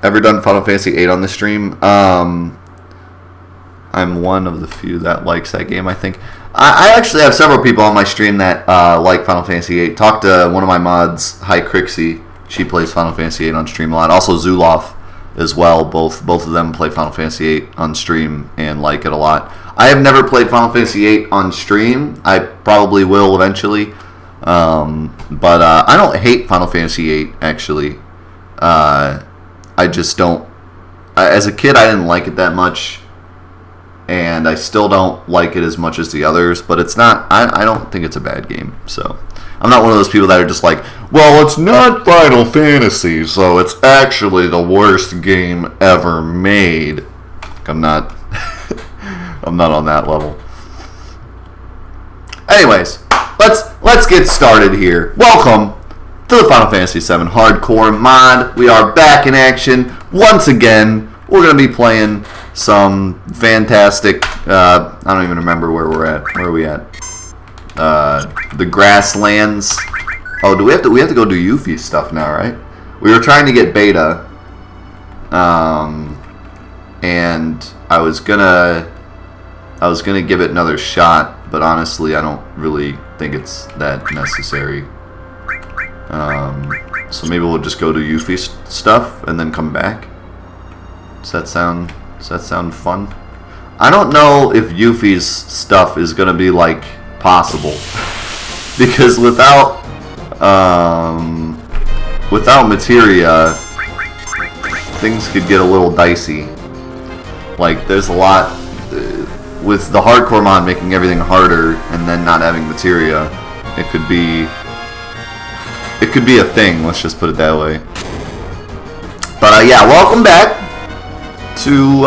ever done Final Fantasy VIII on the stream. I'm one of the few that likes that game, I think. I actually have several people on my stream that like Final Fantasy VIII. Talked to one of my mods, Hi Crixie. She plays Final Fantasy VIII on stream a lot. Also Zuloff as well. Both of them play Final Fantasy VIII on stream and like it a lot. I have never played Final Fantasy VIII on stream. I probably will eventually. But I don't hate Final Fantasy VIII, actually. I just don't... as a kid, I didn't like it that much. And I still don't like it as much as the others. But it's not... I don't think it's a bad game. So, I'm not one of those people that are just like, well, it's not Final Fantasy, so it's actually the worst game ever made. I'm not... I'm not on that level. Anyways, let's get started here. Welcome to the Final Fantasy VII Hardcore Mod. We are back in action once again. We're going to be playing some fantastic... I don't even remember where we're at. Where are we at? The Grasslands. Oh, do we have to go do Yuffie stuff now, right? We were trying to get beta. And I was gonna give it another shot, but honestly, I don't really think it's that necessary. So maybe we'll just go to Yuffie stuff and then come back. Does that sound fun? I don't know if Yuffie's stuff is gonna be like possible because without materia, things could get a little dicey. Like there's a lot. With the hardcore mod making everything harder and then not having materia, it could be a thing. Let's just put it that way. But yeah, welcome back to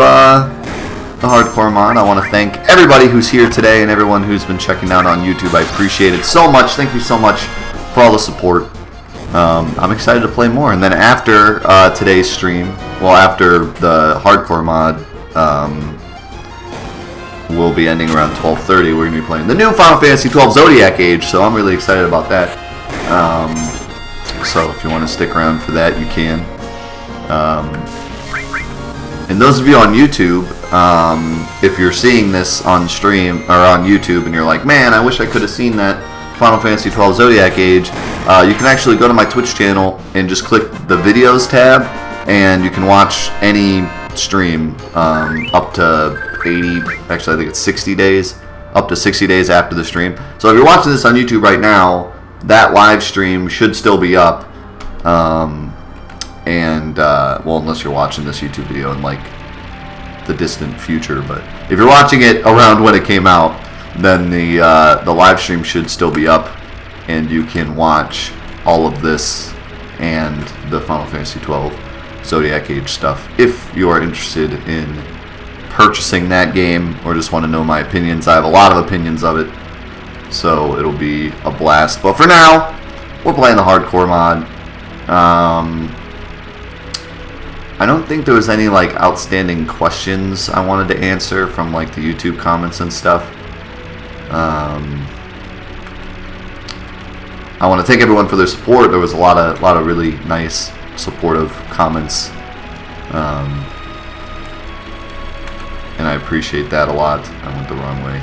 the hardcore mod. I want to thank everybody who's here today and everyone who's been checking out on YouTube. I appreciate it so much. Thank you so much for all the support. I'm excited to play more. And then after today's stream, well, after the hardcore mod. Will be ending around 12:30. We're going to be playing the new Final Fantasy XII Zodiac Age, so I'm really excited about that. So if you want to stick around for that, you can. And those of you on YouTube, if you're seeing this on stream or on YouTube and you're like, man, I wish I could have seen that Final Fantasy XII Zodiac Age, you can actually go to my Twitch channel and just click the videos tab, and you can watch any stream up to 80, actually I think it's 60 days, up to 60 days after the stream. So if you're watching this on YouTube right now, that live stream should still be up. Well, unless you're watching this YouTube video in like the distant future, but if you're watching it around when it came out, then the live stream should still be up, and you can watch all of this and the Final Fantasy XII Zodiac Age stuff if you are interested in purchasing that game or just want to know my opinions. I have a lot of opinions of it, so it'll be a blast. But for now, we're playing the hardcore mod. I don't think there was any like outstanding questions I wanted to answer from like the YouTube comments and stuff. I want to thank everyone for their support. There was a lot of really nice supportive comments. And I appreciate that a lot. I went the wrong way.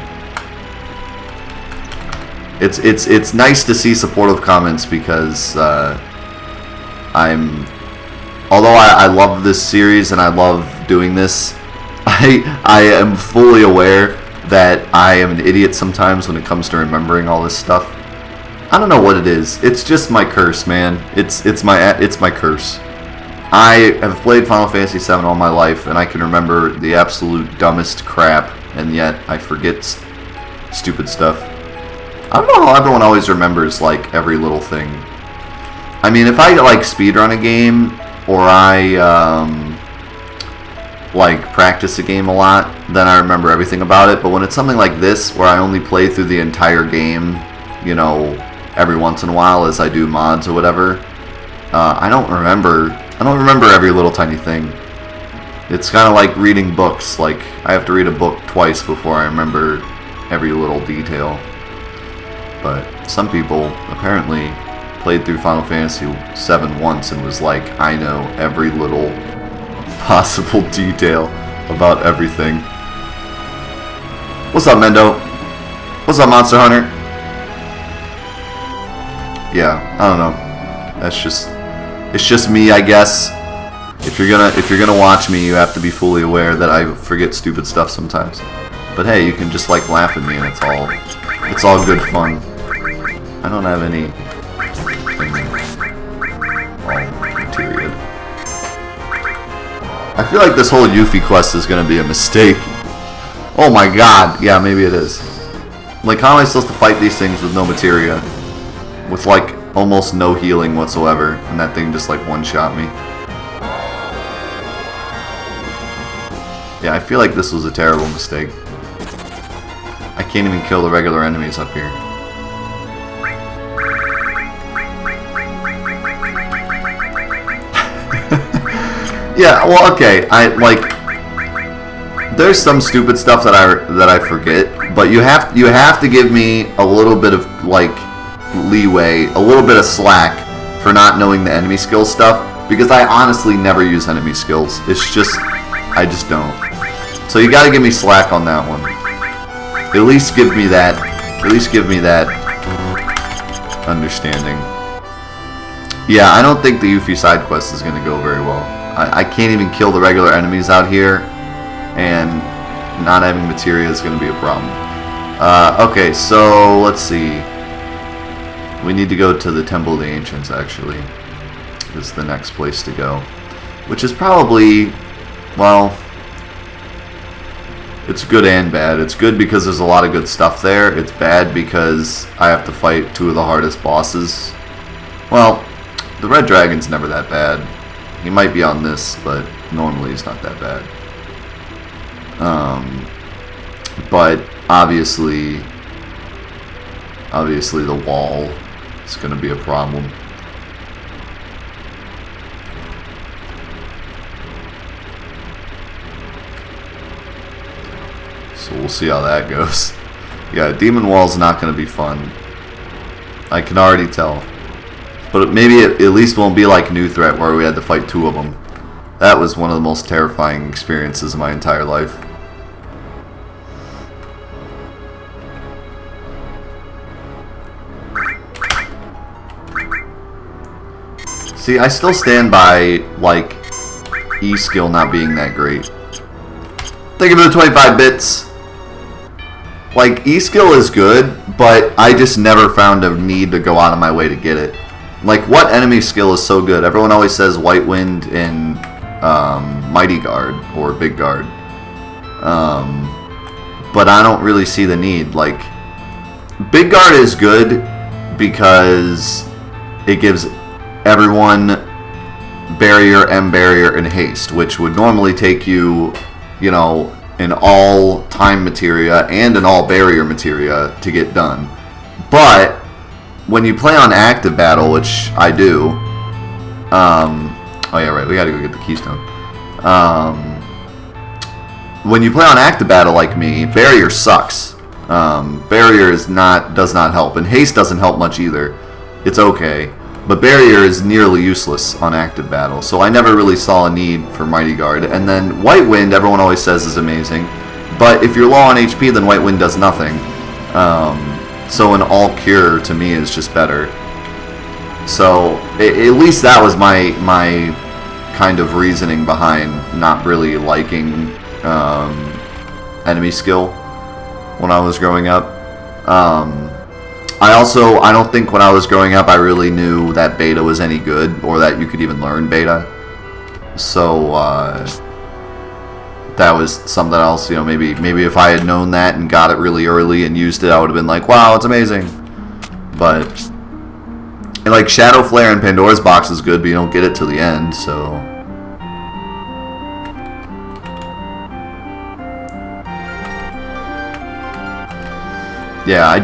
It's nice to see supportive comments because although I love this series and I love doing this, I am fully aware that I am an idiot sometimes when it comes to remembering all this stuff. I don't know what it is. It's just my curse, man. It's my curse. I have played Final Fantasy VII all my life, and I can remember the absolute dumbest crap, and yet I forget stupid stuff. I don't know how everyone always remembers, like, every little thing. I mean, if I, like, speedrun a game, or I, like, practice a game a lot, then I remember everything about it, but when it's something like this, where I only play through the entire game, you know, every once in a while as I do mods or whatever, I don't remember every little tiny thing. It's kind of like reading books. Like, I have to read a book twice before I remember every little detail. But some people apparently played through Final Fantasy VII once and was like, I know every little possible detail about everything. What's up, Mendo? What's up, Monster Hunter? Yeah, I don't know. It's just me, I guess. If you're gonna watch me, you have to be fully aware that I forget stupid stuff sometimes. But hey, you can just like laugh at me, and it's all good fun. I don't have any materia. I feel like this whole Yuffie quest is gonna be a mistake. Oh my god, yeah, maybe it is. Like, how am I supposed to fight these things with no materia? With like almost no healing whatsoever, and that thing just like one-shot me. Yeah, I feel like this was a terrible mistake. I can't even kill the regular enemies up here. Yeah, well, okay. There's some stupid stuff that I forget, but you have to give me a little bit of like leeway, a little bit of slack for not knowing the enemy skill stuff, because I honestly never use enemy skills. I just don't. So you got to give me slack on that one. At least give me that. At least give me that understanding. Yeah, I don't think the Yuffie side quest is going to go very well. I can't even kill the regular enemies out here, and not having materia is going to be a problem. Okay, so let's see. We need to go to the Temple of the Ancients, actually. This is the next place to go. Which is probably, well, it's good and bad. It's good because there's a lot of good stuff there. It's bad because I have to fight two of the hardest bosses. Well, the Red Dragon's never that bad. He might be on this, but normally he's not that bad. But obviously the wall is going to be a problem. So we'll see how that goes. Yeah, Demon Wall's not going to be fun. I can already tell. But maybe it at least won't be like New Threat, where we had to fight two of them. That was one of the most terrifying experiences of my entire life. See, I still stand by, like, E skill not being that great. Thank you for the 25 bits. Like, E skill is good, but I just never found a need to go out of my way to get it. Like, what enemy skill is so good? Everyone always says White Wind and Mighty Guard or Big Guard. But I don't really see the need. Like, Big Guard is good because it gives everyone Barrier, M Barrier, and Haste, which would normally take you, you know, an all time materia and an all barrier materia to get done. But when you play on active battle, which I do, oh yeah, right, we gotta go get the keystone. When you play on active battle like me, barrier sucks. Barrier does not help, and haste doesn't help much either. It's okay, but barrier is nearly useless on active battle, so I never really saw a need for Mighty Guard. And then White Wind, everyone always says is amazing, but if you're low on HP, then White Wind does nothing. So an all cure to me is just better. So at least that was my kind of reasoning behind not really liking enemy skill when I was growing up. I don't think when I was growing up I really knew that beta was any good, or that you could even learn beta. So that was something else, you know, maybe if I had known that and got it really early and used it, I would have been like, wow, it's amazing. But, and like Shadow Flare and Pandora's Box is good, but you don't get it till the end, so. Yeah, I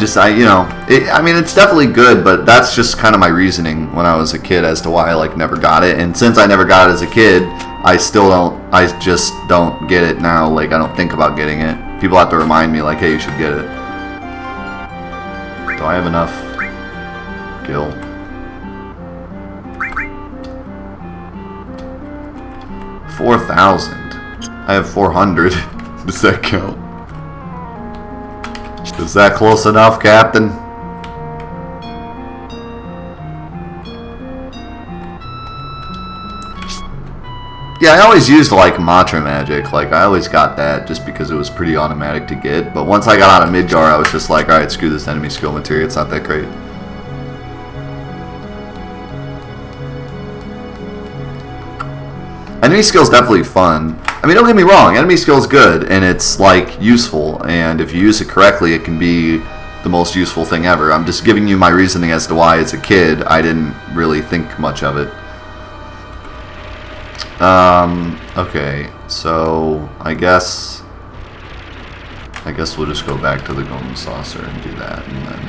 mean, it's definitely good, but that's just kind of my reasoning when I was a kid as to why I like never got it. And since I never got it as a kid, I just don't get it now. Like, I don't think about getting it. People have to remind me, like, hey, you should get it. Do I have enough gil? 4,000. I have 400. Does that count? Is that close enough, Captain? Yeah, I always used like Mantra Magic. Like I always got that just because it was pretty automatic to get. But once I got out of Midgar, I was just like, alright, screw this enemy skill material. It's not that great. Enemy skill is definitely fun. I mean, don't get me wrong. Enemy skill is good and it's like useful. And if you use it correctly, it can be the most useful thing ever. I'm just giving you my reasoning as to why, as a kid, I didn't really think much of it. Okay, so I guess we'll just go back to the Golden Saucer and do that, and then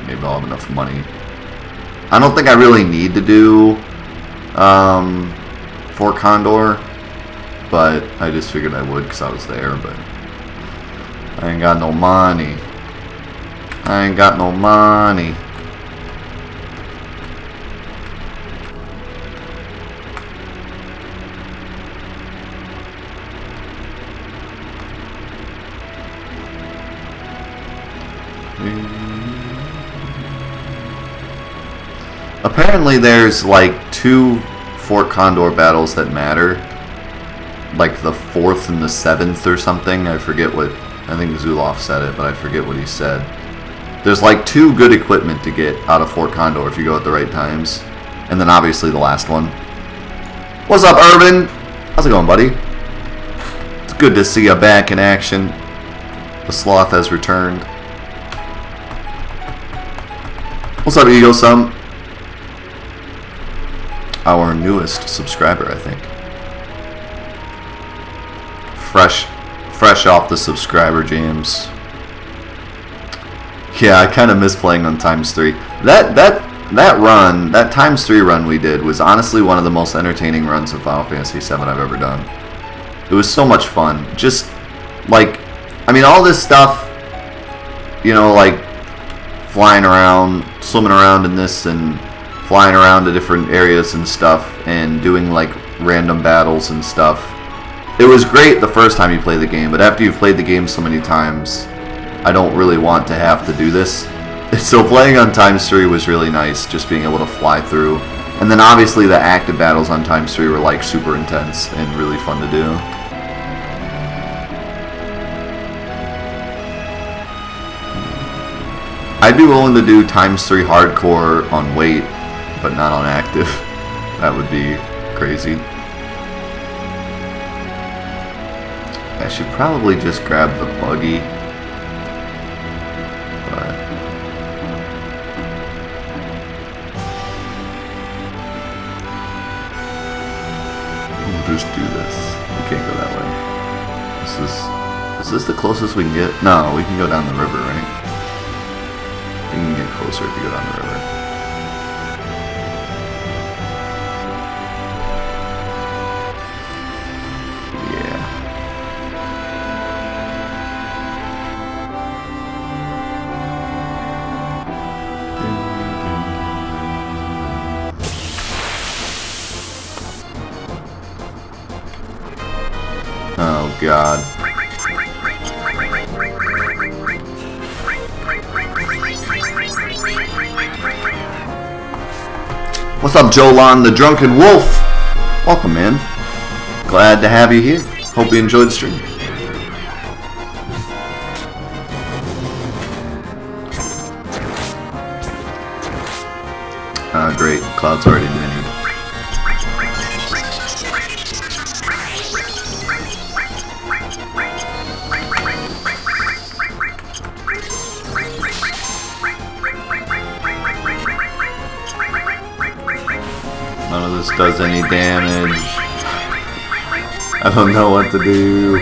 maybe I'll have enough money. I don't think I really need to do Fort Condor, but I just figured I would because I was there, but I ain't got no money. I ain't got no money. Apparently there's like 2 Fort Condor battles that matter. Like the 4th and the 7th or something. I forget what, I think Zuloff said it, but I forget what he said. There's like 2 good equipment to get out of Fort Condor if you go at the right times. And then obviously the last one. What's up, Irvin? How's it going, buddy? It's good to see you back in action. The sloth has returned. What's up, Ego Sum? Our newest subscriber, I think. Fresh off the subscriber jams. Yeah, I kind of miss playing on ×3. That run, that ×3 run we did was honestly one of the most entertaining runs of Final Fantasy VII I've ever done. It was so much fun. Just like, I mean, all this stuff, you know, like flying around, swimming around in this, and flying around to different areas and stuff, and doing like random battles and stuff. It was great the first time you play the game, but after you've played the game so many times, I don't really want to have to do this. So playing on ×3 was really nice, just being able to fly through. And then obviously the active battles on ×3 were like super intense and really fun to do. I'd be willing to do ×3 hardcore on weight, but not on active. That would be crazy. I should probably just grab the buggy. But we'll just do this. We can't go that way. Is this the closest we can get? No, we can go down the river, right? You can get closer if you go down the river. Yeah. Oh, God. What's up, Jolan, the Drunken Wolf? Welcome, man. Glad to have you here. Hope you enjoyed the stream. Great. Cloud's already mini. None of this does any damage. I don't know what to do.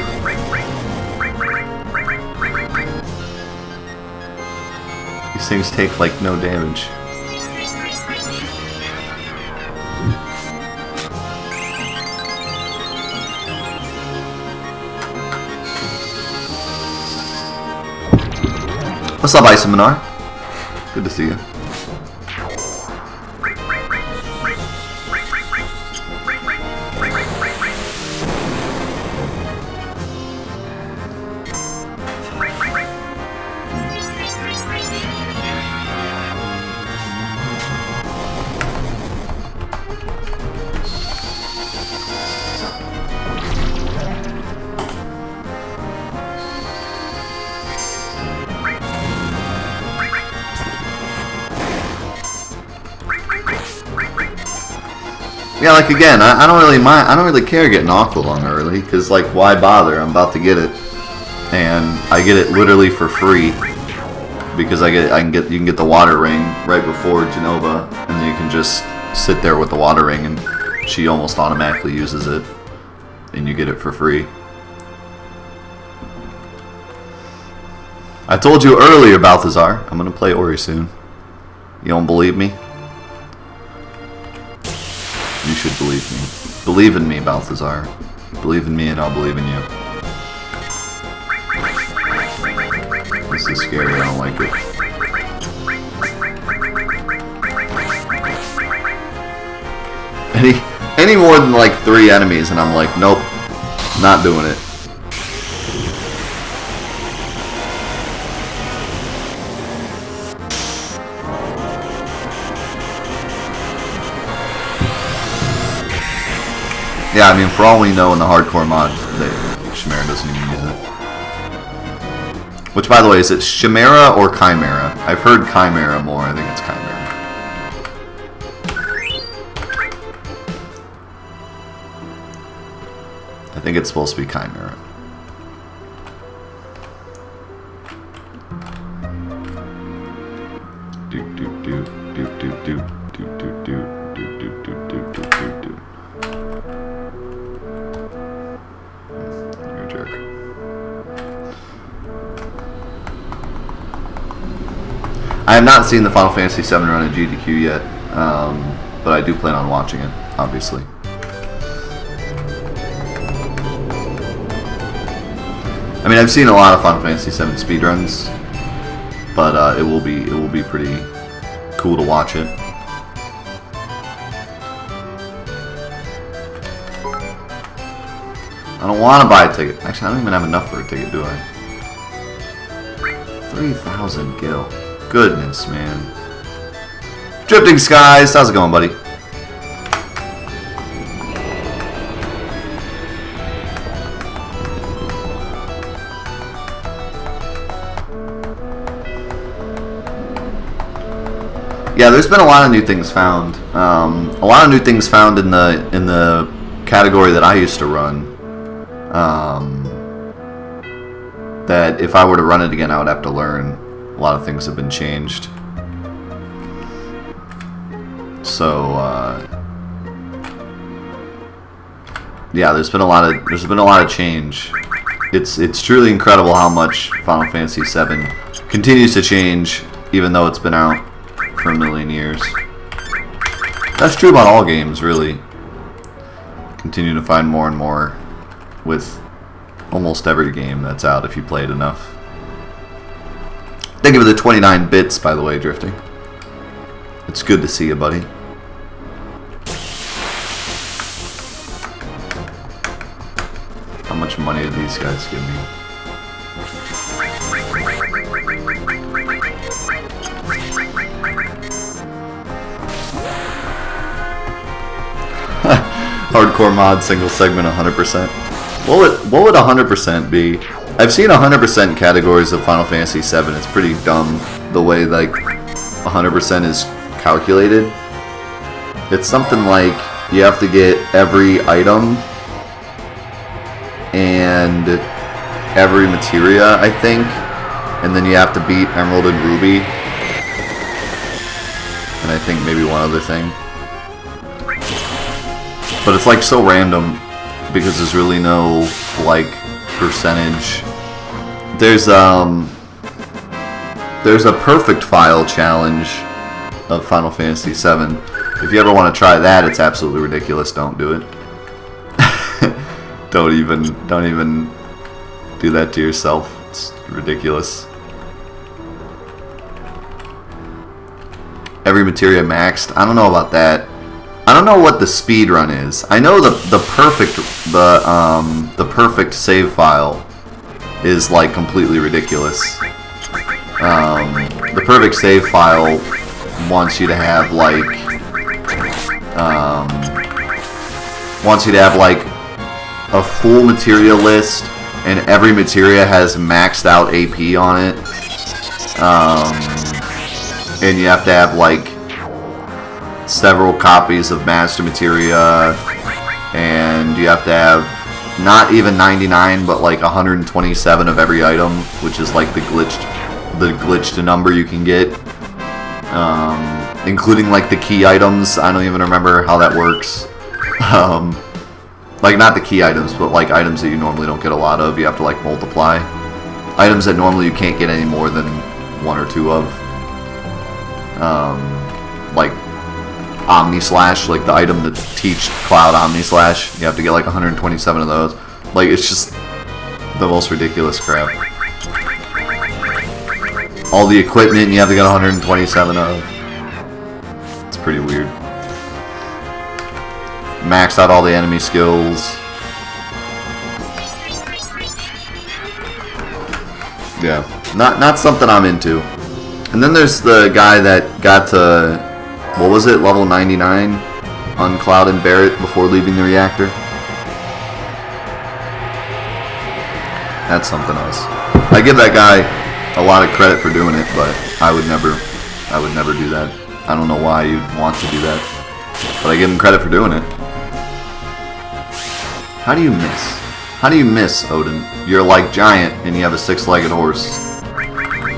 These things take like no damage. What's up, Isaminar? Good to see you. Yeah, like again, I don't really mind. I don't really care getting Aqualung early because like why bother? I'm about to get it, and I get it literally for free because you can get the water ring right before Genova, and then you can just sit there with the water ring, and she almost automatically uses it, and you get it for free. I told you earlier, Balthazar. I'm gonna play Ori soon. You don't believe me? You should believe me. Believe in me, Balthazar. Believe in me and I'll believe in you. This is scary, I don't like it. Any more than like 3 enemies and I'm like, nope, not doing it. Yeah, I mean, for all we know in the hardcore mod, Chimera doesn't even use it. Which, by the way, is it Chimera or Chimera? I've heard Chimera more. I think it's Chimera. I think it's supposed to be Chimera. Do do do do do do do do do do do do do do do. You're a jerk. I have not seen the Final Fantasy VII run at GDQ yet, but I do plan on watching it, obviously. I mean, I've seen a lot of Final Fantasy VII speedruns, but it will be pretty cool to watch it. I don't want to buy a ticket. Actually, I don't even have enough for a ticket, do I? 3,000 gil. Goodness, man. Drifting Skies, how's it going, buddy? Yeah, there's been a lot of new things found. A lot of new things found in the category that I used to run. That if I were to run it again, I would have to learn. A lot of things have been changed. So yeah, there's been a lot of change. It's truly incredible how much Final Fantasy VII continues to change, even though it's been out for a million years. That's true about all games, really. Continue to find more and more with almost every game that's out if you play it enough. Thank you for the 29 bits, by the way, Drifting. It's good to see you, buddy. How much money did these guys give me? Hardcore mod, single segment, 100%. What would 100% be? I've seen 100% categories of Final Fantasy VII. It's pretty dumb the way like 100% is calculated. It's something like you have to get every item and every materia, I think, and then you have to beat Emerald and Ruby, and I think maybe one other thing. But it's like so random because there's really no like percentage. There's a perfect file challenge of Final Fantasy VII. If you ever want to try that, it's absolutely ridiculous. Don't do it. Don't even do that to yourself. It's ridiculous. Every materia maxed. I don't know about that. I don't know what the speed run is. I know the perfect save file is like completely ridiculous. The perfect save file wants you to have like a full materia list, and every materia has maxed out AP on it. And you have to have like several copies of Master Materia, and you have to have not even 99, but like 127 of every item, which is like the glitched number you can get, including like the key items. I don't even remember how that works. Like not the key items, but like items that you normally don't get a lot of. You have to like multiply items that normally you can't get any more than 1 or 2 of. Like Omni Slash, like the item to teach Cloud Omni Slash. You have to get like 127 of those. Like, it's just the most ridiculous crap. All the equipment you have to get 127 of. It's pretty weird. Max out all the enemy skills. Yeah, not something I'm into. And then there's the guy that got to, what was it, level 99 on Cloud and Barret before leaving the reactor. That's something else. I give that guy a lot of credit for doing it, but I would never do that. I don't know why you'd want to do that, but I give him credit for doing it. How do you miss? How do you miss, Odin? You're like giant and you have a 6-legged horse.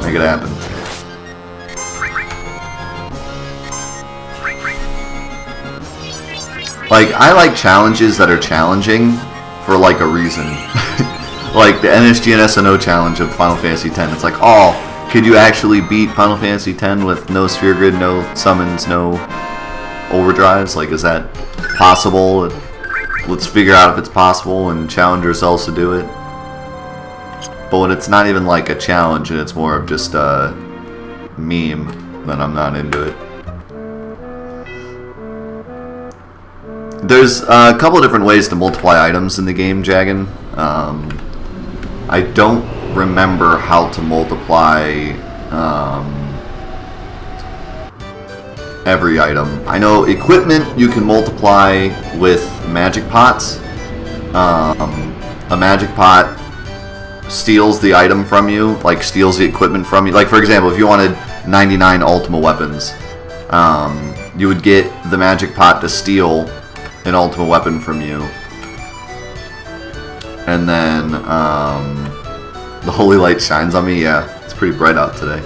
Make it happen. Like, I like challenges that are challenging for like a reason. Like the NSG and SNO challenge of Final Fantasy X. It's like, oh, could you actually beat Final Fantasy X with no sphere grid, no summons, no overdrives? Like, is that possible? Let's figure out if it's possible and challenge ourselves to do it. But when it's not even like a challenge and it's more of just a meme, then I'm not into it. There's a couple of different ways to multiply items in the game, Jagan. I don't remember how to multiply every item. I know equipment you can multiply with magic pots. A magic pot steals the item from you, like steals the equipment from you. Like, for example, if you wanted 99 Ultima weapons, you would get the magic pot to steal an Ultima weapon from you. And then the holy light shines on me. Yeah, it's pretty bright out today.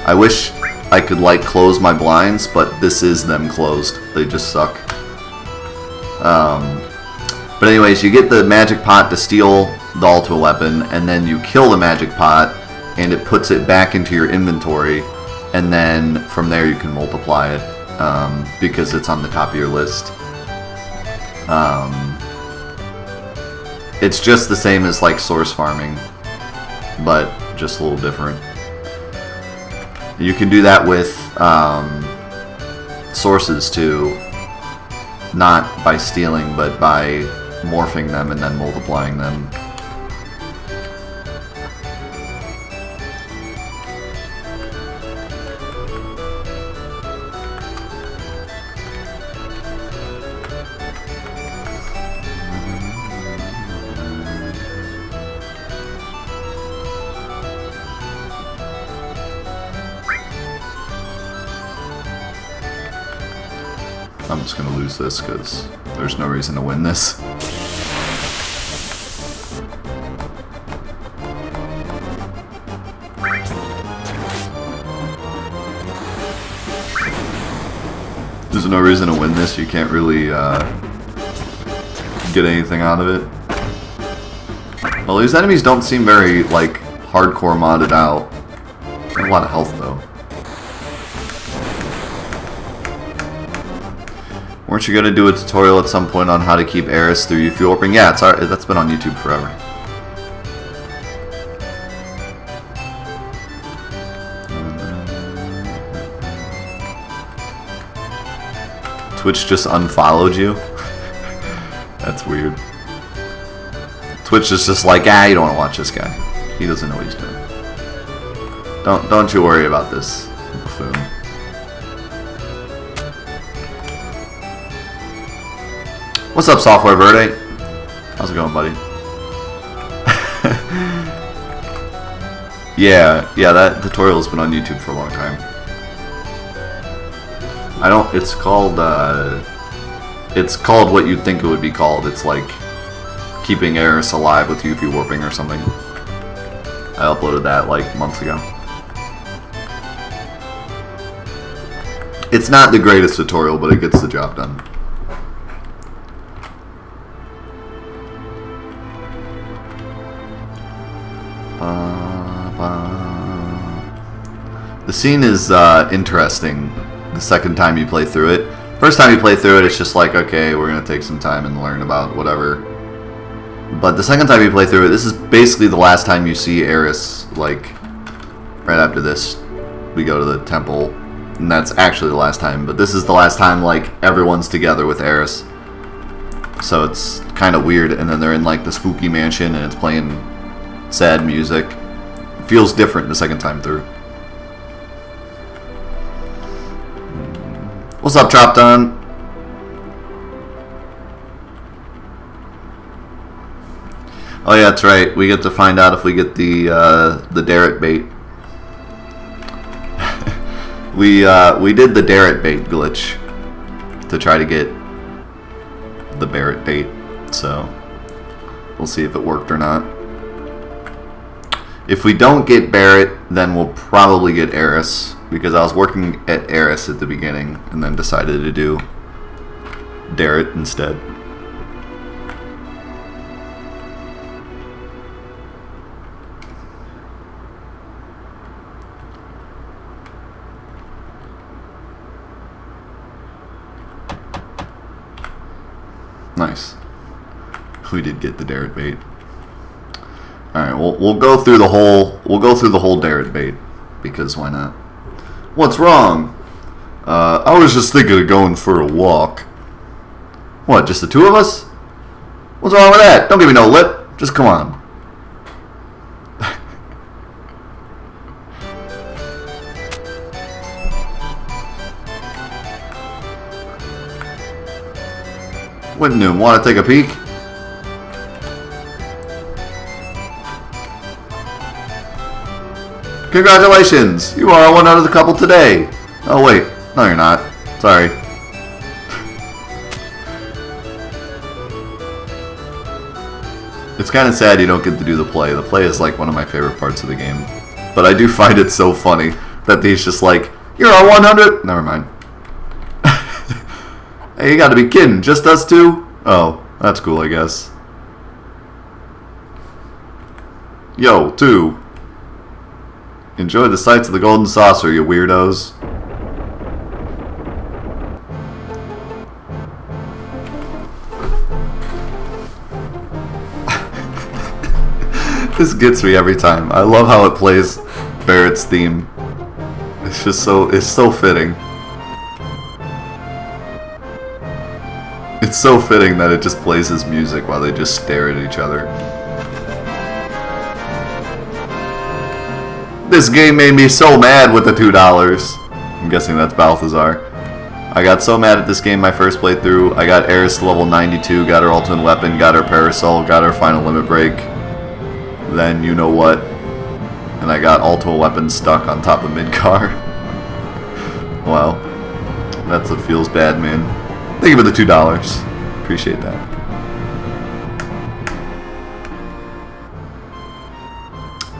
I wish I could like close my blinds, but this is them closed. They just suck. But anyways, you get the magic pot to steal the Ultima weapon, and then you kill the magic pot, and it puts it back into your inventory, and then from there you can multiply it because it's on the top of your list. It's just the same as like source farming, but just a little different. You can do that with sources too, not by stealing, but by morphing them and then multiplying them. I'm just going to lose this because there's no reason to win this. There's no reason to win this. You can't really get anything out of it. Well, these enemies don't seem very like hardcore modded out. They have a lot of health though. Weren't you going to do a tutorial at some point on how to keep Eris through your fuel opening? Yeah, that's been on YouTube forever. Twitch just unfollowed you? That's weird. Twitch is just like, you don't want to watch this guy. He doesn't know what he's doing. Don't you worry about this buffoon. What's up, Software Verde? How's it going, buddy? yeah, that tutorial has been on YouTube for a long time. I don't. It's called. It's called what you'd think it would be called. It's like keeping Eris alive with UV warping or something. I uploaded that like months ago. It's not the greatest tutorial, but it gets the job done. The scene is interesting the second time you play through it. First time you play through it, it's just like, okay, we're going to take some time and learn about whatever. But the second time you play through it, this is basically the last time you see Eris. Like, right after this, we go to the temple, and that's actually the last time. But this is the last time, like, everyone's together with Eris. So it's kind of weird, and then they're in, like, the spooky mansion, and it's playing sad music. It feels different the second time through. What's up, Tropton? Oh yeah, that's right. We get to find out if we get the Darrett bait. we did the Darrett bait glitch to try to get the Barrett bait, so we'll see if it worked or not. If we don't get Barrett, then we'll probably get Eris, because I was working at Eris at the beginning and then decided to do Darrett instead. Nice. We did get the Darrett bait. All right, we'll go through the whole Darrett bait, because why not? What's wrong? I was just thinking of going for a walk. What, just the two of us? What's wrong with that? Don't give me no lip. Just come on. Wouldn't you want to take a peek? Congratulations! You are one out of the couple today! Oh wait, no you're not. Sorry. It's kind of sad you don't get to do the play. The play is like one of my favorite parts of the game. But I do find it so funny that he's just like, you're a 100... Never mind. Hey, you gotta be kidding. Just us two? Oh, that's cool, I guess. Yo, two. Enjoy the sights of the Golden Saucer, you weirdos. This gets me every time. I love how it plays Barrett's theme. It's just it's so fitting. It's so fitting that it just plays his music while they just stare at each other. This game made me so mad with the $2. I'm guessing that's Balthazar. I got so mad at this game my first playthrough. I got Eris to level 92, got her ultimate weapon, got her parasol, got her final limit break. Then you know what? And I got ultimate weapon stuck on top of Midgar. Wow. That's what feels bad, man. Thank you for the $2. Appreciate that.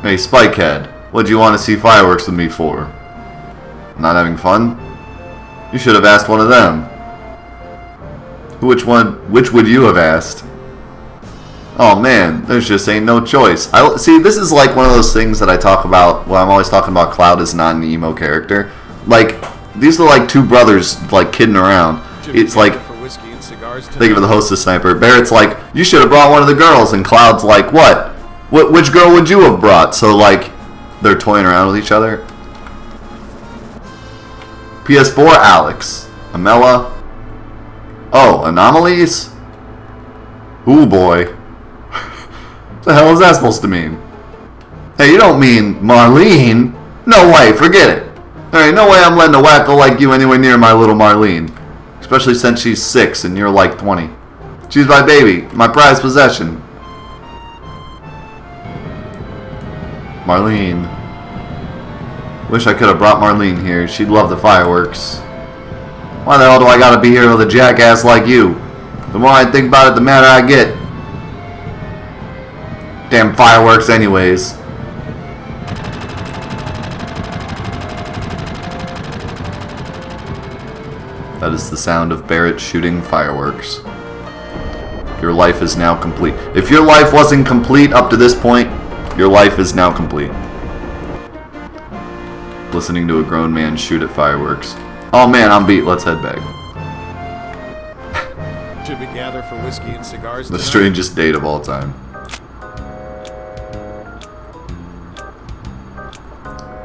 Hey, Spikehead. What do you want to see fireworks with me for? Not having fun? You should have asked one of them. Which would you have asked? Oh man, there's just ain't no choice. See, this is like one of those things that I talk about when I'm always talking about Cloud is not an emo character. Like, these are like two brothers like kidding around. It's like, thank you for the hostess sniper. Barrett's like, you should have brought one of the girls, and Cloud's like, what? Which girl would you have brought? So like, they're toying around with each other. PS4 Alex. Amela. Oh, anomalies? Ooh boy. What the hell is that supposed to mean? Hey, you don't mean Marlene? No way, forget it. There ain't no way I'm letting a wacko like you anywhere near my little Marlene. Especially since she's 6 and you're like 20. She's my baby, my prized possession. Marlene. Wish I could have brought Marlene here. She'd love the fireworks. Why the hell do I gotta be here with a jackass like you? The more I think about it, the madder I get. Damn fireworks anyways. That is the sound of Barrett shooting fireworks. Your life is now complete. If your life wasn't complete up to this point, your life is now complete. Listening to a grown man shoot at fireworks. Oh man, I'm beat. Let's head back. Should we gather for whiskey and cigars The tonight? strangest date of all time.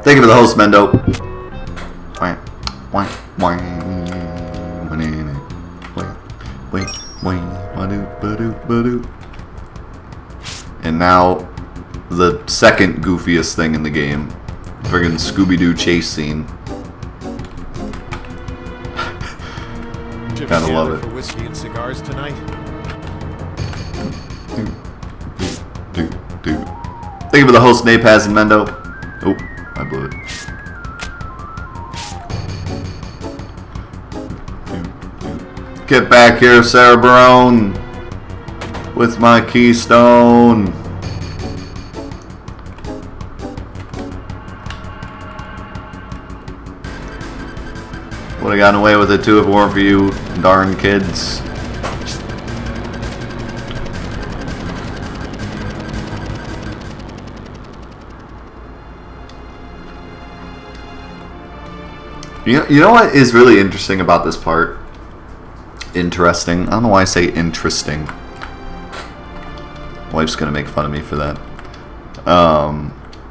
Thank you for the host, Mendo. And now, the second goofiest thing in the game. Friggin' Scooby-Doo chase scene. Kinda love it. For whiskey and cigars tonight? Thank you for the host, Napaz and Mendo. Oh, I blew it. Get back here, Sarah Barone, with my keystone. Would have gotten away with it too if it weren't for you darn kids. You know what is really interesting about this part? Interesting. I don't know why I say interesting. Wife's gonna make fun of me for that.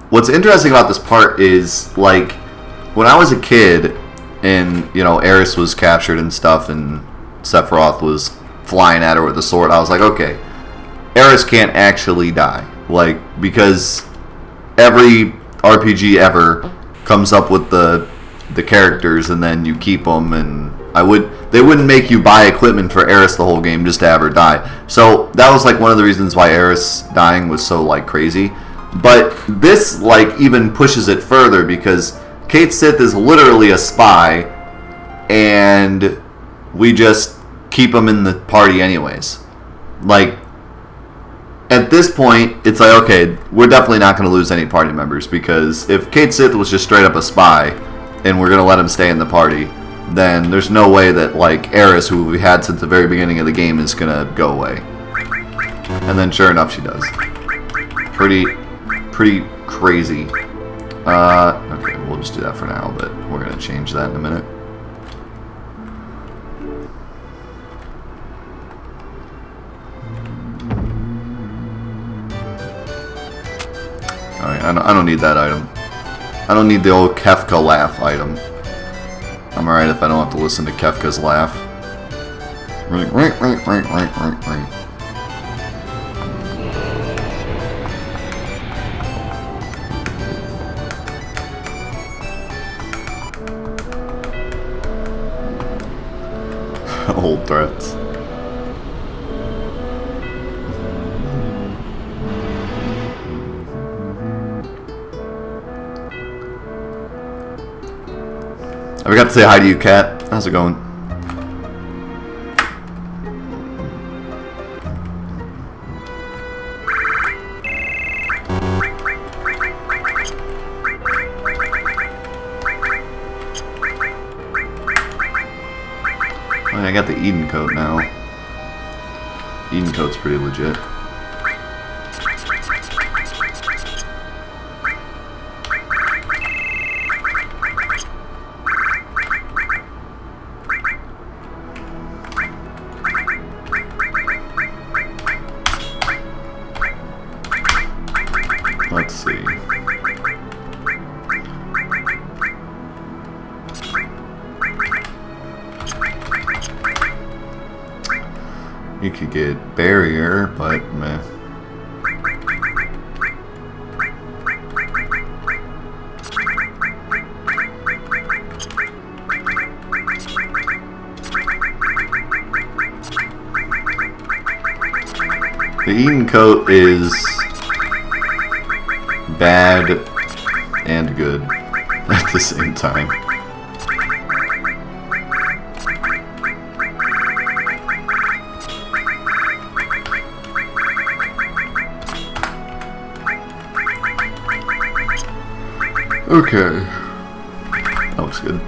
What's interesting about this part is, like, when I was a kid and, you know, Eris was captured and stuff and Sephiroth was flying at her with a sword, I was like, okay, Eris can't actually die. Like, because every RPG ever comes up with the characters and then you keep them, and they wouldn't make you buy equipment for Eris the whole game just to have her die. So that was like one of the reasons why Eris dying was so like crazy. But this like even pushes it further, because Cait Sith is literally a spy, and we just keep him in the party anyways. Like, at this point, it's like, okay, we're definitely not going to lose any party members, because if Cait Sith was just straight up a spy, and we're going to let him stay in the party, then there's no way that, like, Eris, who we had since the very beginning of the game, is going to go away. And then, sure enough, she does. Pretty crazy. Okay, we'll just do that for now, but we're going to change that in a minute. Alright, I don't need that item. I don't need the old Kefka laugh item. I'm alright if I don't have to listen to Kefka's laugh. Right. Old threats. I forgot to say hi to you, Kat. How's it going? Oh, I got the Eden coat now. Eden coat's pretty legit. Let's see. You could get barrier, but meh. The Eden coat is bad and good at the same time. Okay. That looks good.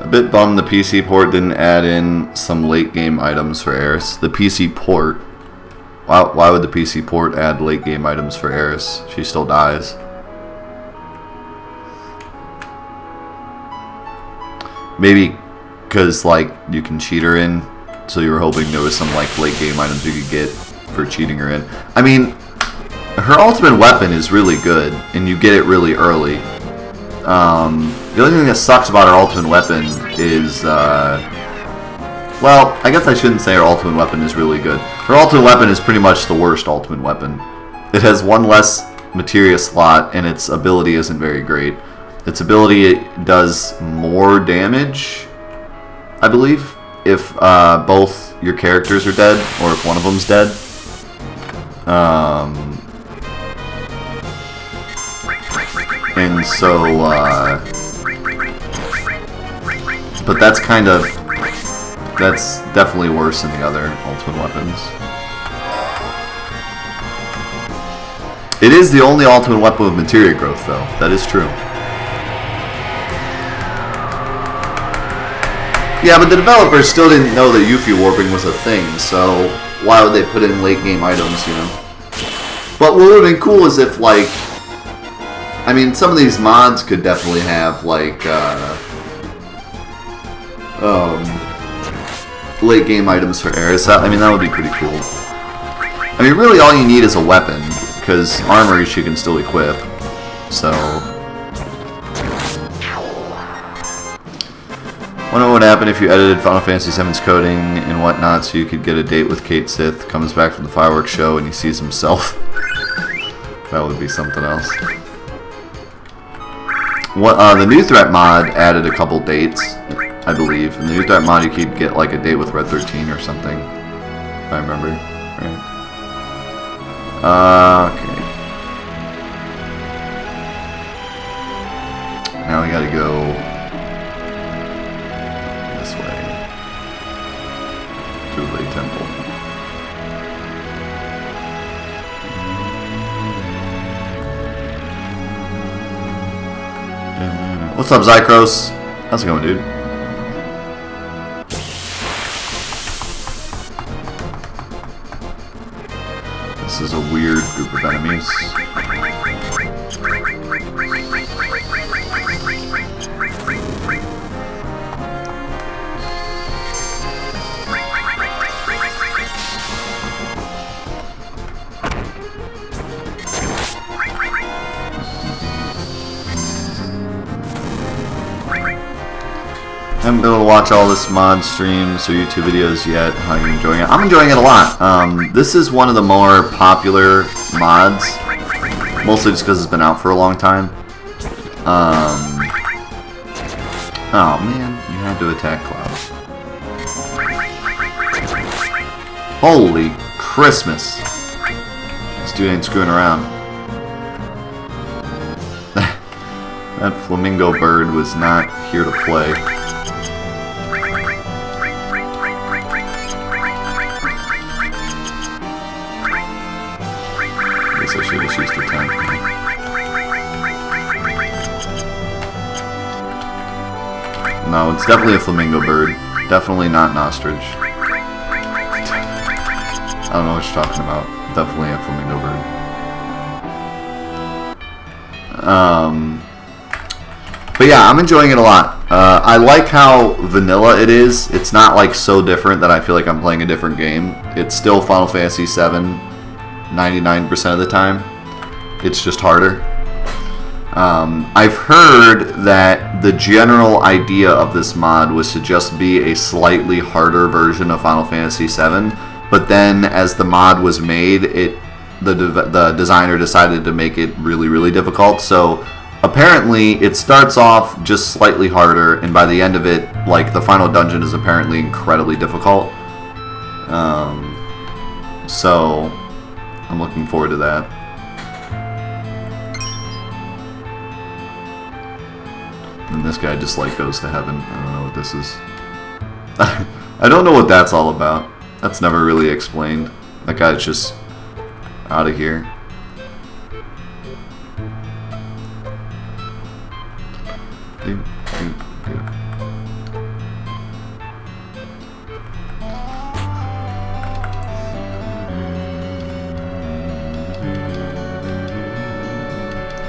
A bit bummed the PC port didn't add in some late game items for Eris. The PC port? Why would the PC port add late game items for Eris? She still dies. Maybe because, like, you can cheat her in, so you were hoping there was some, like, late game items you could get for cheating her in. I mean, her ultimate weapon is really good, and you get it really early. The only thing that sucks about her ultimate weapon is, well, I guess I shouldn't say her ultimate weapon is really good. Her ultimate weapon is pretty much the worst ultimate weapon. It has one less materia slot, and its ability isn't very great. Its ability does more damage, I believe, if both your characters are dead, or if one of them's dead. And so, but that's definitely worse than the other ultimate weapons. It is the only ultimate weapon with materia growth, though. That is true. Yeah, but the developers still didn't know that Yuffie warping was a thing, so why would they put in late game items, you know? But what would have been cool is if, like, I mean, some of these mods could definitely have, like, late game items for Eris. I mean, that would be pretty cool. I mean, really all you need is a weapon, because armor she can still equip, so... Wonder what would happen if you edited Final Fantasy VII's coding and whatnot so you could get a date with Kate Sith, comes back from the fireworks show and he sees himself. That would be something else. What the new threat mod added a couple dates, I believe. In the new threat mod you could get like a date with Red 13 or something, if I remember. Right. Okay. Now we gotta go this way to the temple. What's up, Zycros? How's it going, dude? This is a weird group of enemies. I haven't been able to watch all this mod streams or YouTube videos yet. How are you enjoying it? I'm enjoying it a lot. This is one of the more popular mods, mostly just because it's been out for a long time. Oh man, you had to attack Cloud. Holy Christmas! This dude ain't screwing around. That flamingo bird was not here to play. I should have used the tank. No, it's definitely a flamingo bird. Definitely not an ostrich. I don't know what you're talking about. Definitely a flamingo bird. But yeah, I'm enjoying it a lot. I like how vanilla it is. It's not like so different that I feel like I'm playing a different game. It's still Final Fantasy VII. 99% of the time. It's just harder. I've heard that the general idea of this mod was to just be a slightly harder version of Final Fantasy VII, but then as the mod was made, the designer decided to make it really, really difficult. So apparently it starts off just slightly harder, and by the end of it, like, the final dungeon is apparently incredibly difficult. So I'm looking forward to that. And this guy just like goes to heaven. I don't know what this is. I don't know what that's all about. That's never really explained. That guy's just out of here.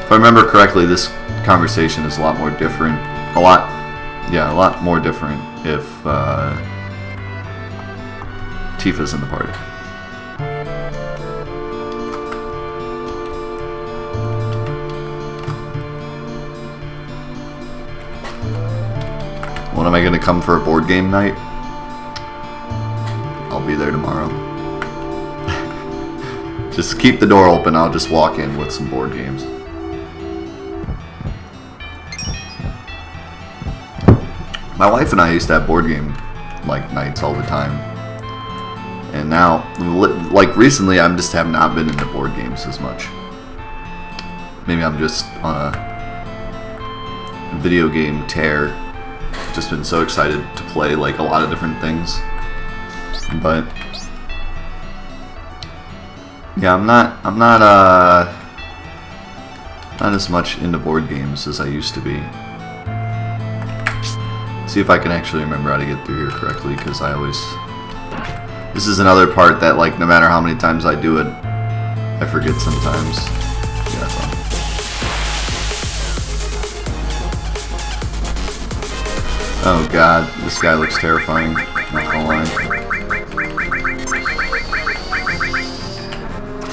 If I remember correctly, this conversation is a lot more different. A lot more different if Tifa's in the party. When am I going to come for a board game night? I'll be there tomorrow. Just keep the door open. I'll just walk in with some board games. My wife and I used to have board game nights all the time. And now, recently, I just have not been into board games as much. Maybe I'm just on a video game tear. Just been so excited to play a lot of different things. But yeah, I'm not as much into board games as I used to be. See if I can actually remember how to get through here correctly, because I always... This is another part that, no matter how many times I do it, I forget sometimes. Yeah, fun. Oh god, this guy looks terrifying. Not gonna lie.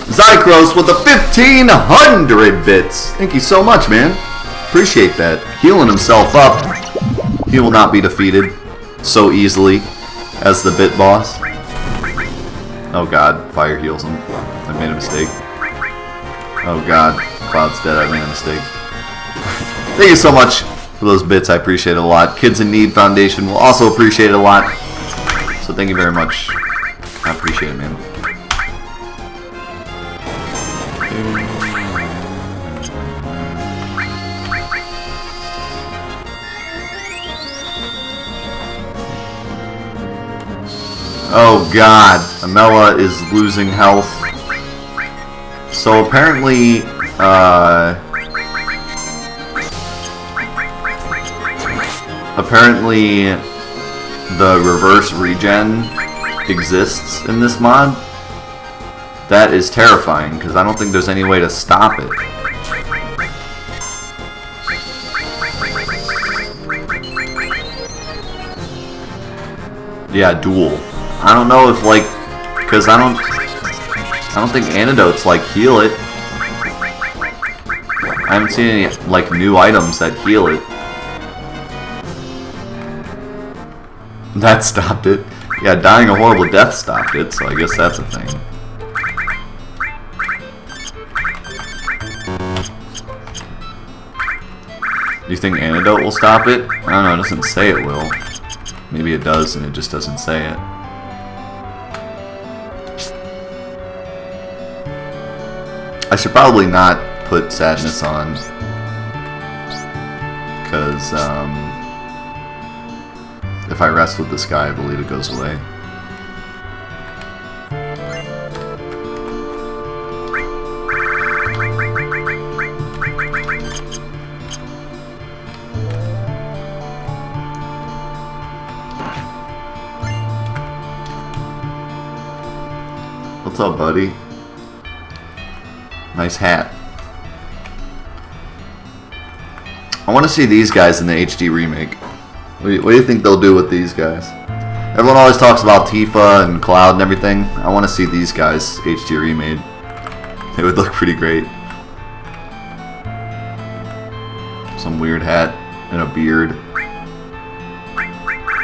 Zycros with the 1,500 bits! Thank you so much, man. Appreciate that. Healing himself up. He will not be defeated so easily as the bit boss. Oh god, fire heals him. I made a mistake. Oh god, Cloud's dead. I made a mistake. Thank you so much for those bits. I appreciate it a lot. Kids in Need Foundation will also appreciate it a lot. So thank you very much. I appreciate it, man. Oh god, Amela is losing health. So apparently, the reverse regen exists in this mod. That is terrifying, because I don't think there's any way to stop it. Yeah, duel. I don't know if because I don't think antidotes heal it. I haven't seen any new items that heal it. That stopped it. Yeah, dying a horrible death stopped it, so I guess that's a thing. Do you think antidote will stop it? I don't know, it doesn't say it will. Maybe it does and it just doesn't say it. I should probably not put sadness on, because if I rest with this guy, I believe it goes away. What's up, buddy? Nice hat. I want to see these guys in the HD remake. What do you think they'll do with these guys? Everyone always talks about Tifa and Cloud and everything. I want to see these guys HD remade. They would look pretty great. Some weird hat and a beard.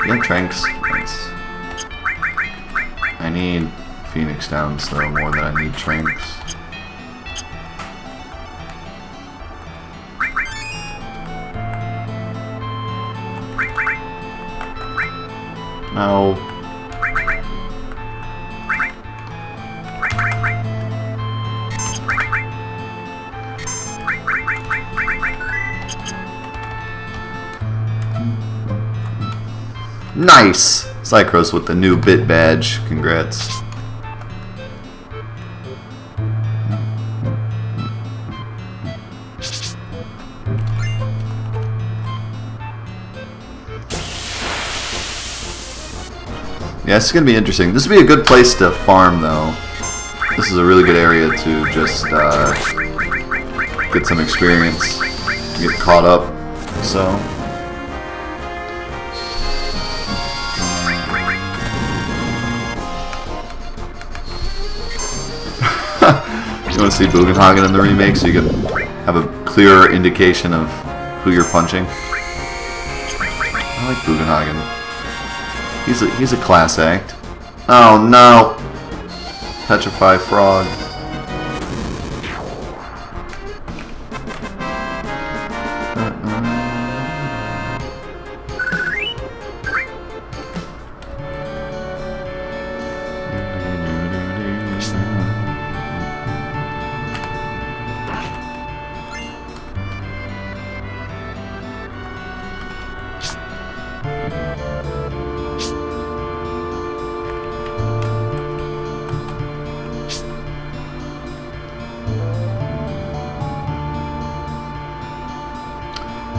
Yeah, Tranks. Nice. I need Phoenix Downs though more than I need Tranks. No. Nice! Cycros with the new bit badge. Congrats. Yeah, it's gonna be interesting. This would be a good place to farm, though. This is a really good area to just get some experience, get caught up. So. You want to see Bugenhagen in the remake so you can have a clearer indication of who you're punching? I like Bugenhagen. He's a class act. Oh no! Petrify Frog.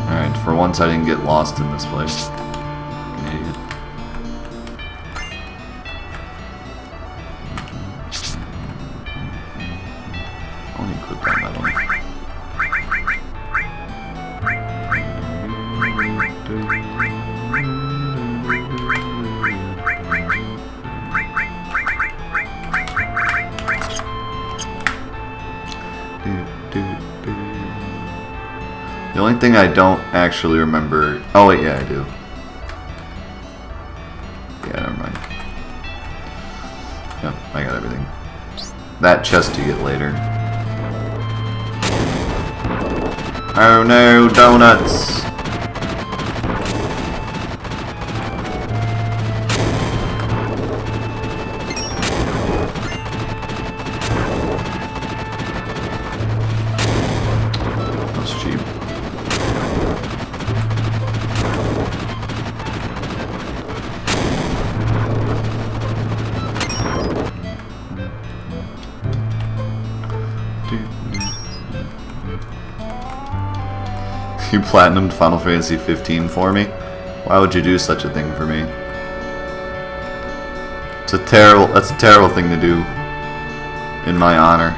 Alright, for once I didn't get lost in this place. An idiot. Only equip that metal. The only thing I don't actually remember... Oh wait, yeah, I do. Yeah, never mind. Yep, I got everything. That chest to get later. Oh no, donuts! That's cheap. You platinumed Final Fantasy 15 for me? Why would you do such a thing for me? That's a terrible thing to do in my honor.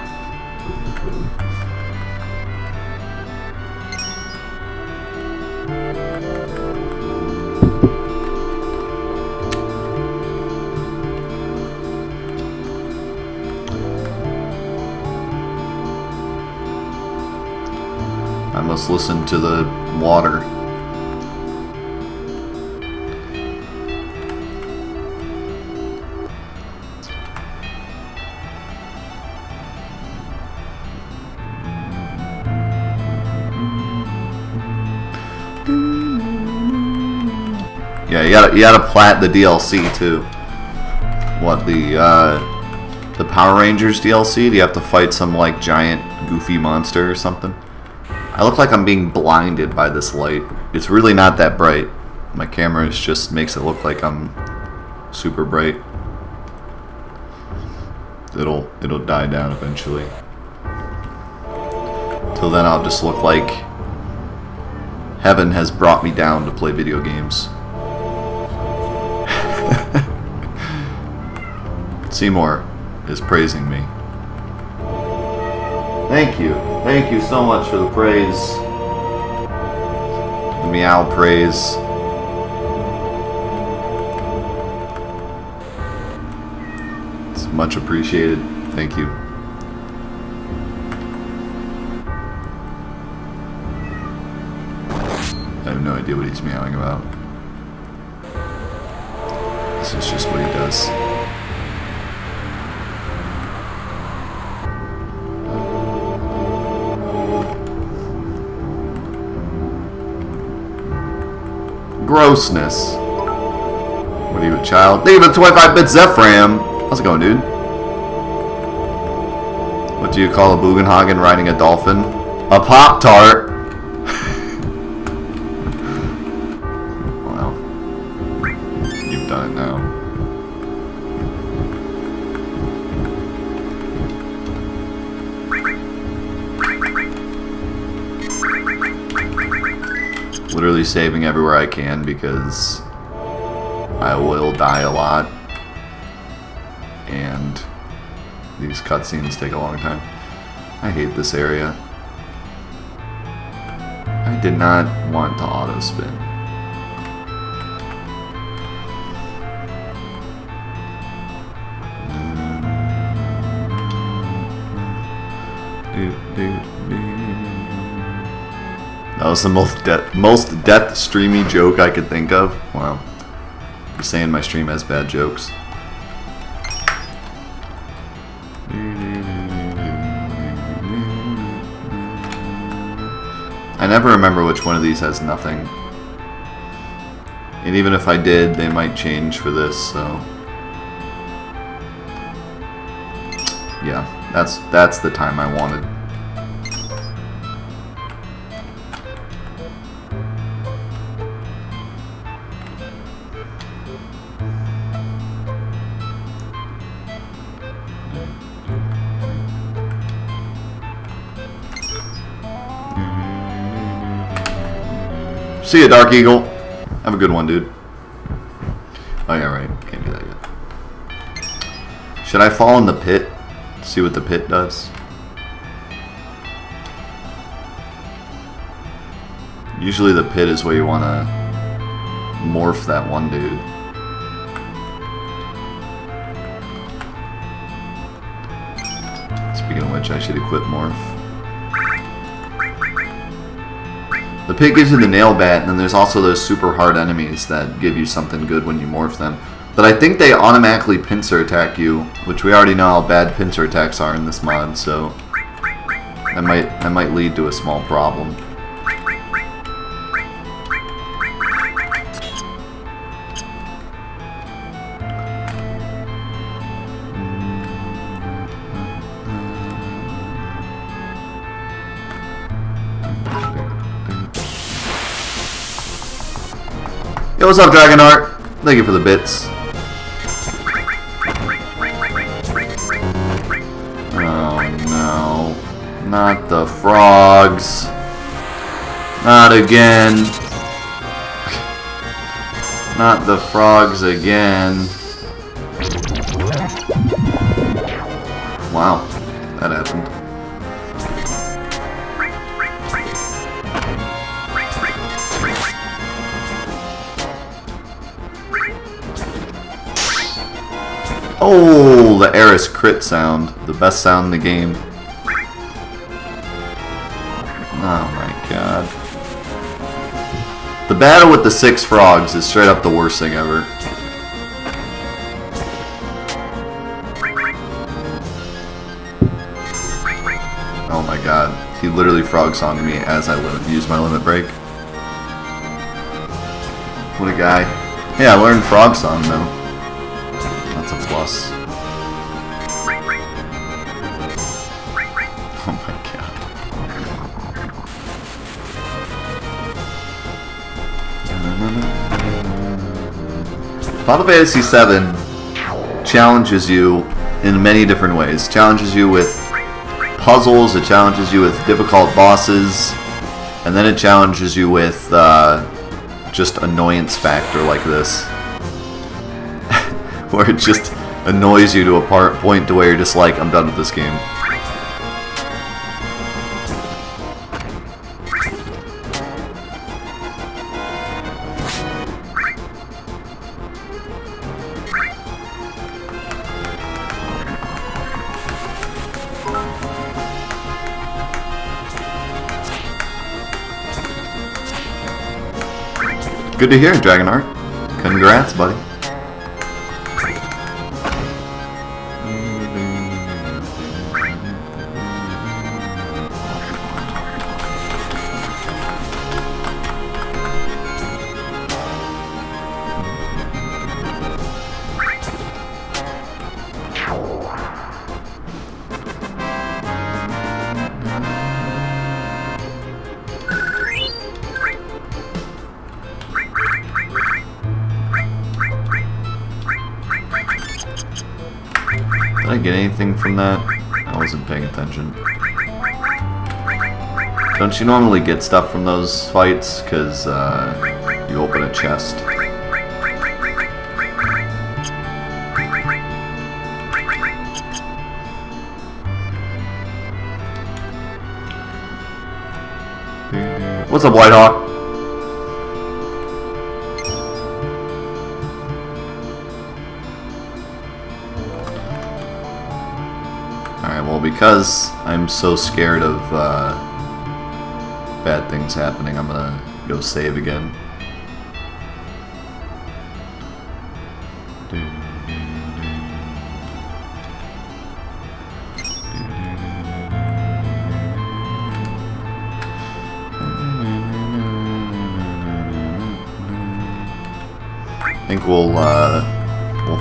I must listen to the water. Yeah, you gotta plat the DLC too. What, the Power Rangers DLC? Do you have to fight some like giant goofy monster or something? I look like I'm being blinded by this light. It's really not that bright. My camera just makes it look like I'm super bright. It'll die down eventually. Till then I'll just look like heaven has brought me down to play video games. Seymour is praising me. Thank you. Thank you so much for the praise. The meow praise. It's much appreciated. Thank you. I have no idea what he's meowing about. This is just what he does. Grossness. What are you, a child? Thank you for the 25-bit Zephram. How's it going, dude? What do you call a Bugenhagen riding a dolphin? A Pop-Tart. Wow. You've done it now. Literally saving everywhere I can because I will die a lot. and these cutscenes take a long time. I hate this area. I did not want to auto spin. That was the most death streamy joke I could think of. Wow. You're saying my stream has bad jokes. I never remember which one of these has nothing. And even if I did, they might change for this, so... Yeah, that's the time I wanted. See ya, Dark Eagle. Have a good one, dude. Oh yeah, right. Can't do that yet. Should I fall in the pit? See what the pit does? Usually the pit is where you want to morph that one dude. Speaking of which, I should equip morph. The pit gives you the nail bat, and then there's also those super hard enemies that give you something good when you morph them. But I think they automatically pincer attack you, which we already know how bad pincer attacks are in this mod, so that might lead to a small problem. Yo, what's up, Dragonheart? Thank you for the bits. Oh no. Not the frogs. Not again. Not the frogs again. Wow, that happened. Oh, the Eris crit sound. The best sound in the game. Oh my god. The battle with the 6 frogs is straight up the worst thing ever. Oh my god. He literally frog songed me as I used my limit break. What a guy. Yeah, I learned frog song though. That's a plus. Oh my god. Final Fantasy VII challenges you in many different ways. Challenges you with puzzles, it challenges you with difficult bosses, and then it challenges you with just annoyance factor like this. Where it just annoys you to a point to where you're just like, I'm done with this game. Good to hear, Dragonheart. Congrats, buddy. Did I get anything from that? I wasn't paying attention. Don't you normally get stuff from those fights? Because you open a chest. What's up, Whitehawk? Alright, well, because I'm so scared of bad things happening, I'm gonna go save again. I think we'll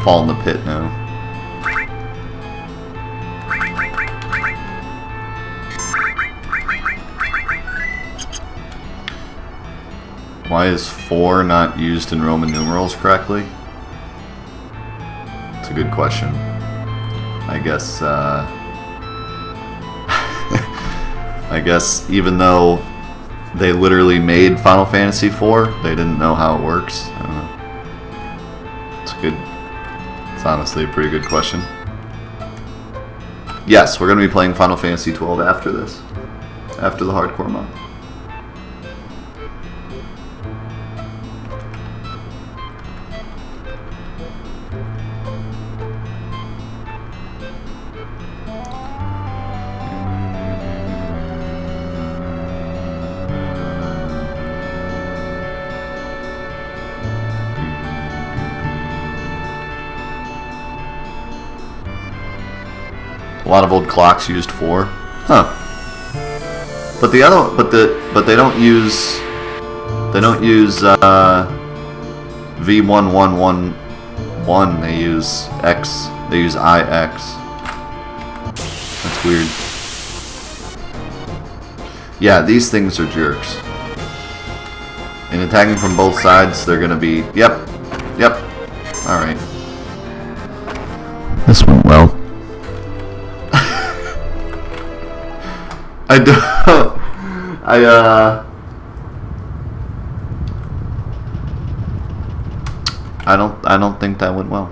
fall in the pit now. Why is 4 not used in Roman numerals correctly? It's a good question. I guess I guess even though they literally made Final Fantasy IV, they didn't know how it works. I don't know. It's good. It's honestly a pretty good question. Yes, we're going to be playing Final Fantasy XII after this. After the hardcore mod. A lot of old clocks used 4. Huh. But the other but they don't use V1111, they use X, they use IX. That's weird. Yeah, these things are jerks. And attacking from both sides, they're gonna be yep. Alright. This went well. I don't think that went well.